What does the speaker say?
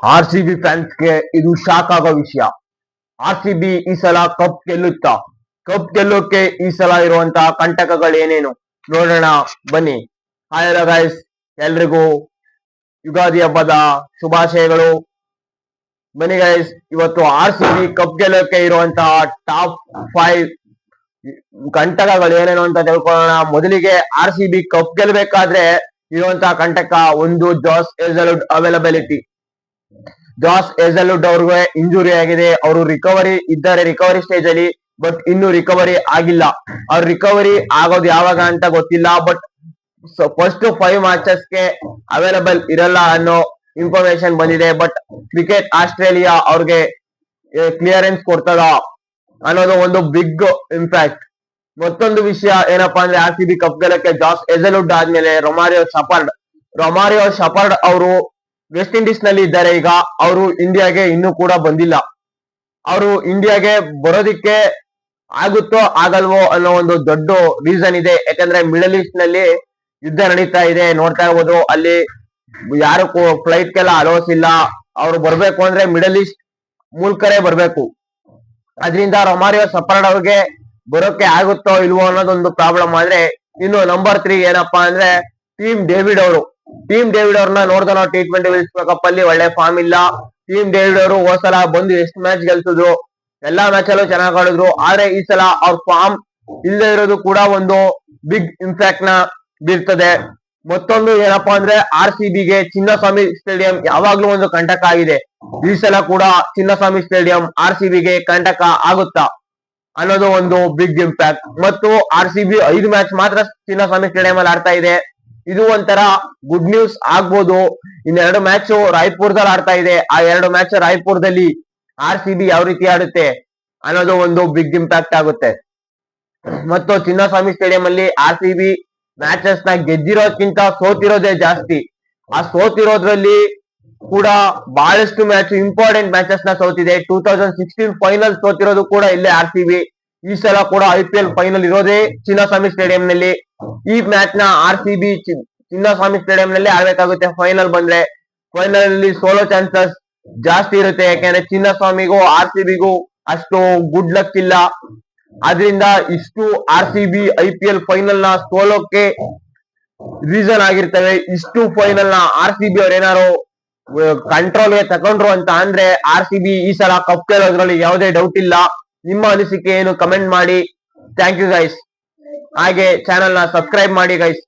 RCB ಫ್ಯಾನ್ಸ್ಗೆ ಇದು shock ಆಗೋ ವಿಷಯ. RCB ಈ ಸಲ ಕಪ್ ಗೆಲ್ಲುತ್ತಾ? ಕಪ್ ಗೆಲ್ಲೋಕೆ ಈ ಸಲ ಇರುವಂತಹ ಕಂಟಕಗಳು ಏನೇನು ನೋಡೋಣ ಬನ್ನಿ. ಹಾಯ್ ಹಲೋ ಗೈಸ್, ಎಲ್ರಿಗೂ ಯುಗಾದಿ ಹಬ್ಬದ ಶುಭಾಶಯಗಳು. ಬನ್ನಿ ಗೈಸ್, ಇವತ್ತು RCB ಕಪ್ ಗೆಲ್ಲೋಕೆ ಇರುವಂತಹ ಟಾಪ್ 5 ಕಂಟಕಗಳು ಏನೇನು ಅಂತ ತಿಳ್ಕೊಳ್ಳೋಣ. ಮೊದಲಿಗೆ RCB ಕಪ್ ಗೆಲ್ಲಬೇಕಾದ್ರೆ ಇರುವಂತಹ ಕಂಟಕ ಒಂದು, ಜಾಸ್ ಹೇಜಲ್ವುಡ್ ಅವೈಲಬಿಲಿಟಿ. ಜಾಸ್ ಹೇಜಲ್ವುಡ್ ಅವ್ರಿಗೆ ಇಂಜುರಿ ಆಗಿದೆ, ಅವರು ರಿಕವರಿ ಇದ್ದಾರೆ, ರಿಕವರಿ ಸ್ಟೇಜ್ ಅಲ್ಲಿ, ಬಟ್ ಇನ್ನು ರಿಕವರಿ ಆಗಿಲ್ಲ. ಅವ್ರ ರಿಕವರಿ ಆಗೋದು ಯಾವಾಗ ಅಂತ ಗೊತ್ತಿಲ್ಲ, ಬಟ್ ಫಸ್ಟ್ 5 ಮ್ಯಾಚಸ್ಗೆ ಅವೈಲಬಲ್ ಇರಲ್ಲ ಅನ್ನೋ ಇನ್ಫಾರ್ಮೇಶನ್ ಬಂದಿದೆ. ಬಟ್ ಕ್ರಿಕೆಟ್ ಆಸ್ಟ್ರೇಲಿಯಾ ಅವ್ರಿಗೆ ಕ್ಲಿಯರೆನ್ಸ್ ಕೊಡ್ತದ ಅನ್ನೋದು ಒಂದು ಬಿಗ್ ಇಂಪ್ಯಾಕ್ಟ್. ಮತ್ತೊಂದು ವಿಷಯ ಏನಪ್ಪಾ ಅಂದ್ರೆ, RCB ಕಪ್ ಗೆಲ್ಲಕ್ಕೆ ಜಾಸ್ ಹೇಜಲ್ವುಡ್ ಆದ್ಮೇಲೆ ರೊಮಾರಿಯೋ ಶಪರ್ಡ್ ಅವರು ವೆಸ್ಟ್ ಇಂಡೀಸ್ ನಲ್ಲಿ ಇದ್ದಾರೆ. ಈಗ ಅವರು ಇಂಡಿಯಾಗೆ ಇನ್ನೂ ಕೂಡ ಬಂದಿಲ್ಲ. ಅವರು ಇಂಡಿಯಾಗೆ ಬರೋದಿಕ್ಕೆ ಆಗುತ್ತೋ ಆಗಲ್ವೋ ಅನ್ನೋ ಒಂದು ದೊಡ್ಡ ರೀಸನ್ ಇದೆ. ಯಾಕಂದ್ರೆ ಮಿಡಲ್ ಈಸ್ಟ್ ನಲ್ಲಿ ಯುದ್ಧ ನಡೀತಾ ಇದೆ, ನೋಡ್ತಾ ಇರ್ಬೋದು. ಅಲ್ಲಿ ಯಾರು ಫ್ಲೈಟ್ ಗೆಲ್ಲ ಅಲೋಸ್ ಇಲ್ಲ. ಅವ್ರು ಬರ್ಬೇಕು ಅಂದ್ರೆ ಮಿಡಲ್ ಈಸ್ಟ್ ಮೂಲಕರೇ ಬರ್ಬೇಕು. ಅದರಿಂದ ರೊಮಾರಿಯೋ ಶಪರ್ಡ್ ಅವ್ರಿಗೆ ಬರೋಕೆ ಆಗುತ್ತೋ ಇಲ್ವೋ ಅನ್ನೋದೊಂದು ಪ್ರಾಬ್ಲಮ್. ಆದ್ರೆ ಇನ್ನು ನಂಬರ್ 3 ಏನಪ್ಪಾ ಅಂದ್ರೆ ಟೀಮ್ ಡೇವಿಡ್ ಅವ್ರನ್ನ ನೋಡಿದ ನಾವು T20 ವಿಶ್ವ ಕಪ್ ಅಲ್ಲಿ ಒಳ್ಳೆ ಫಾರ್ಮ್ ಇಲ್ಲ. ಟೀಮ್ ಡೇವಿಡ್ ಅವರು ಹೋದ್ಸಲ ಬಂದು ಎಷ್ಟು ಮ್ಯಾಚ್ ಗೆಲ್ಸಿದ್ರು, ಎಲ್ಲಾ ಮ್ಯಾಚ್ ಅಲ್ಲೂ ಚೆನ್ನಾಗಿ ಆಡಿದ್ರು. ಆದ್ರೆ ಈ ಸಲ ಅವ್ರ ಫಾರ್ಮ್ ಇಲ್ಲದೆ ಇರೋದು ಕೂಡ ಒಂದು ಬಿಗ್ ಇಂಪ್ಯಾಕ್ಟ್ ನ ಬೀರ್ತದೆ. ಮತ್ತೊಂದು ಏನಪ್ಪಾ ಅಂದ್ರೆ, RCBಗೆ ಚಿನ್ನಸ್ವಾಮಿ ಸ್ಟೇಡಿಯಂ ಯಾವಾಗ್ಲೂ ಒಂದು ಕಂಟಕ ಆಗಿದೆ. ಈ ಸಲ ಕೂಡ ಚಿನ್ನಸ್ವಾಮಿ ಸ್ಟೇಡಿಯಂ RCBಗೆ ಕಂಟಕ ಆಗುತ್ತಾ ಅನ್ನೋದು ಒಂದು ಬಿಗ್ ಇಂಪ್ಯಾಕ್ಟ್. ಮತ್ತು RCB 5 ಮ್ಯಾಚ್ ಮಾತ್ರ ಚಿನ್ನಸ್ವಾಮಿ ಸ್ಟೇಡಿಯಂ ಅಲ್ಲಿ ಆಡ್ತಾ ಇದೆ. ಇದು ಒಂಥರ ಗುಡ್ ನ್ಯೂಸ್ ಆಗ್ಬೋದು. ಇನ್ನೆರಡು ಮ್ಯಾಚ್ ರಾಯ್ಪುರದಲ್ಲಿ ಆಡ್ತಾ ಇದೆ. ಆ 2 ಮ್ಯಾಚ್ ರಾಯ್ಪುರದಲ್ಲಿ RCB ಯಾವ ರೀತಿ ಆಡುತ್ತೆ ಅನ್ನೋದು ಒಂದು ಬಿಗ್ ಇಂಪ್ಯಾಕ್ಟ್ ಆಗುತ್ತೆ. ಮತ್ತು ಚಿನ್ನಸ್ವಾಮಿ ಸ್ಟೇಡಿಯಂ ಅಲ್ಲಿ RCB ಮ್ಯಾಚಸ್ ನ ಗೆದ್ದಿರೋದ್ಕಿಂತ ಸೋತಿರೋದೇ ಜಾಸ್ತಿ. ಆ ಸೋತಿರೋದ್ರಲ್ಲಿ ಕೂಡ ಬಹಳಷ್ಟು ಮ್ಯಾಚ್ ಇಂಪಾರ್ಟೆಂಟ್ ಮ್ಯಾಚಸ್ ನ ಸೋತಿದೆ. 2016 ಫೈನಲ್ ಸೋತಿರೋದು ಕೂಡ ಇಲ್ಲೇ RCB. ಈ ಸಲ ಕೂಡ IPL ಫೈನಲ್ ಇರೋದೇ ಚಿನ್ನಸ್ವಾಮಿ ಸ್ಟೇಡಿಯಂ ನಲ್ಲಿ. ಈ ಮ್ಯಾಚ್ ನ RCB ಚಿನ್ನಸ್ವಾಮಿ ಸ್ಟೇಡಿಯಂ ನಲ್ಲಿ ಆಡ್ಬೇಕಾಗುತ್ತೆ. ಫೈನಲ್ ಬಂದ್ರೆ ಫೈನಲ್ ಅಲ್ಲಿ ಸೋಲೋ ಚಾನ್ಸಸ್ ಜಾಸ್ತಿ ಇರುತ್ತೆ. ಯಾಕಂದ್ರೆ ಚಿನ್ನಸ್ವಾಮಿಗೂ RCBಗೂ ಅಷ್ಟು ಗುಡ್ ಲಕ್ ಇಲ್ಲ. ಆದ್ರಿಂದ ಇಷ್ಟು RCB IPL ಫೈನಲ್ ನ ಸೋಲೋಕೆ ರೀಸನ್ ಆಗಿರ್ತವೆ. ಇಷ್ಟು ಫೈನಲ್ ನ RCB ಅವ್ರು ಏನಾರು ಕಂಟ್ರೋಲ್ಗೆ ತಗೊಂಡ್ರು ಅಂತ ಅಂದ್ರೆ RCB ಈ ಸಲ ಕಪ್ ಗೆಲ್ಲೋದ್ರಲ್ಲಿ ಯಾವುದೇ ಡೌಟ್ ಇಲ್ಲ. ನಿಮ್ಮ ಅನಿಸಿಕೆ ಏನು ಕಮೆಂಟ್ ಮಾಡಿ. Thank you guys. ಹಾಗೆ ಚಾನೆಲ್ ನ ಸಬ್ಸ್ಕ್ರೈಬ್ ಮಾಡಿ ಗೈಸ್.